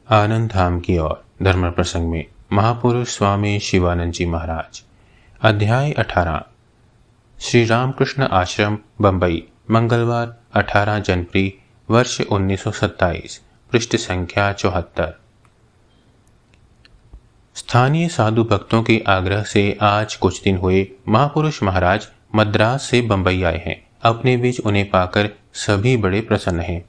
आनंद धाम की ओर धर्म प्रसंग में महापुरुष स्वामी शिवानंद जी महाराज। अध्याय 18। श्री रामकृष्ण आश्रम बंबई, मंगलवार 18 जनवरी वर्ष 1927, पृष्ठ संख्या 74। स्थानीय साधु भक्तों के आग्रह से आज कुछ दिन हुए महापुरुष महाराज मद्रास से बंबई आए हैं। अपने बीच उन्हें पाकर सभी बड़े प्रसन्न हैं।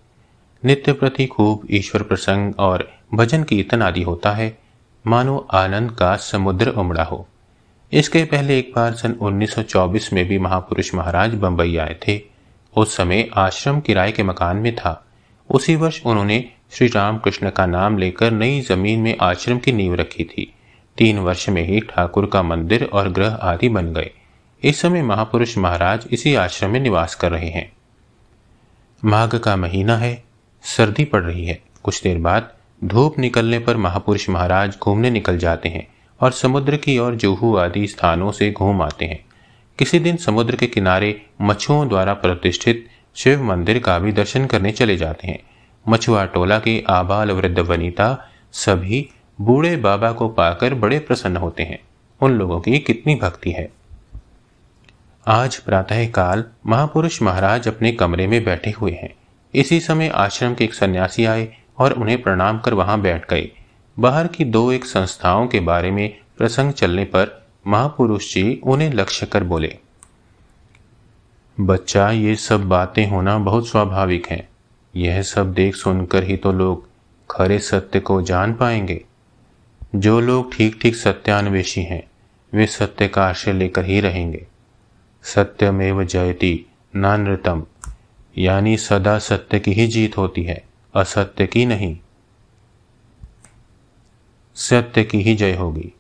नित्य प्रति खूब ईश्वर प्रसंग और भजन कीर्तन आदि होता है, मानो आनंद का समुद्र उमड़ा हो। इसके पहले एक बार सन 1924 में भी महापुरुष महाराज बंबई आए थे। उस समय आश्रम किराए के मकान में था। उसी वर्ष उन्होंने श्री रामकृष्ण का नाम लेकर नई जमीन में आश्रम की नींव रखी थी। 3 वर्ष में ही ठाकुर का मंदिर और गृह आदि बन गए। इस समय महापुरुष महाराज इसी आश्रम में निवास कर रहे हैं। माघ का महीना है, सर्दी पड़ रही है। कुछ देर बाद धूप निकलने पर महापुरुष महाराज घूमने निकल जाते हैं और समुद्र की ओर जुहू आदि स्थानों से घूम आते हैं। किसी दिन समुद्र के किनारे मछुओं द्वारा प्रतिष्ठित शिव मंदिर का भी दर्शन करने चले जाते हैं। मछुआ टोला के आबाल वृद्ध वनिता सभी बूढ़े बाबा को पाकर बड़े प्रसन्न होते हैं। उन लोगों की कितनी भक्ति है। आज प्रातः काल महापुरुष महाराज अपने कमरे में बैठे हुए हैं। इसी समय आश्रम के एक सन्यासी आए और उन्हें प्रणाम कर वहां बैठ गए। बाहर की 2-1 संस्थाओं के बारे में प्रसंग चलने पर महापुरुष जी उन्हें लक्ष्य कर बोले, बच्चा, ये सब बातें होना बहुत स्वाभाविक है। यह सब देख सुनकर ही तो लोग खरे सत्य को जान पाएंगे। जो लोग ठीक ठीक सत्यान्वेषी हैं, वे सत्य का आश्रय लेकर ही रहेंगे। सत्यमेव जयति नानृतम, यानी सदा सत्य की ही जीत होती है, असत्य की नहीं। सत्य की ही जय होगी,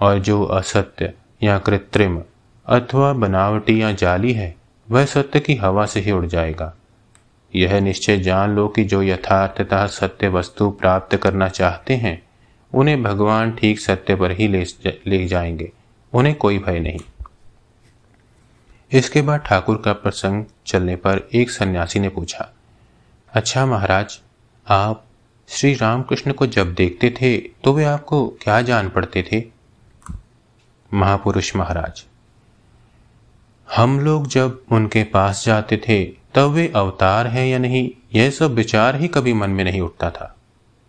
और जो असत्य या कृत्रिम अथवा बनावटी या जाली है, वह सत्य की हवा से ही उड़ जाएगा। यह निश्चय जान लो कि जो यथार्थतः सत्य वस्तु प्राप्त करना चाहते हैं, उन्हें भगवान ठीक सत्य पर ही ले जाएंगे। उन्हें कोई भय नहीं। इसके बाद ठाकुर का प्रसंग चलने पर एक सन्यासी ने पूछा, अच्छा महाराज, आप श्री रामकृष्ण को जब देखते थे तो वे आपको क्या जान पड़ते थे? महापुरुष महाराज, हम लोग जब उनके पास जाते थे तब वे अवतार हैं या नहीं, यह सब विचार ही कभी मन में नहीं उठता था।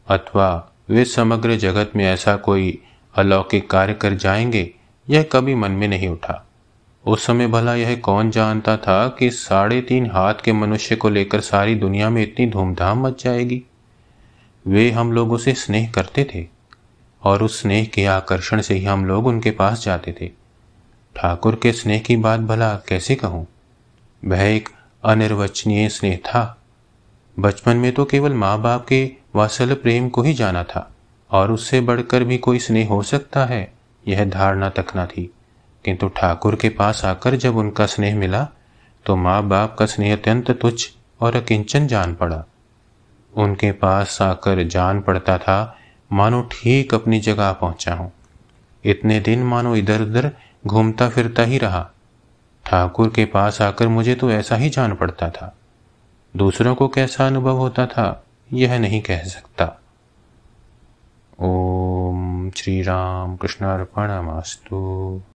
अथवा वे समग्र जगत में ऐसा कोई अलौकिक कार्य कर जाएंगे, यह कभी मन में नहीं उठा। उस समय भला यह कौन जानता था कि 3.5 हाथ के मनुष्य को लेकर सारी दुनिया में इतनी धूमधाम मच जाएगी। वे हम लोगों से स्नेह करते थे और उस स्नेह के आकर्षण से ही हम लोग उनके पास जाते थे। ठाकुर के स्नेह की बात भला कैसे कहूँ। वह एक अनिर्वचनीय स्नेह था। बचपन में तो केवल माँ बाप के वात्सल्य प्रेम को ही जाना था, और उससे बढ़कर भी कोई स्नेह हो सकता है, यह धारणा तक न थी। किंतु ठाकुर के पास आकर जब उनका स्नेह मिला तो माँ बाप का स्नेह अत्यंत तुच्छ और अकिंचन जान पड़ा। उनके पास आकर जान पड़ता था मानो ठीक अपनी जगह पहुंचा हूं। इतने दिन मानो इधर उधर घूमता फिरता ही रहा। ठाकुर के पास आकर मुझे तो ऐसा ही जान पड़ता था। दूसरों को कैसा अनुभव होता था, यह नहीं कह सकता। ओम श्री राम कृष्णार्पणमस्तु।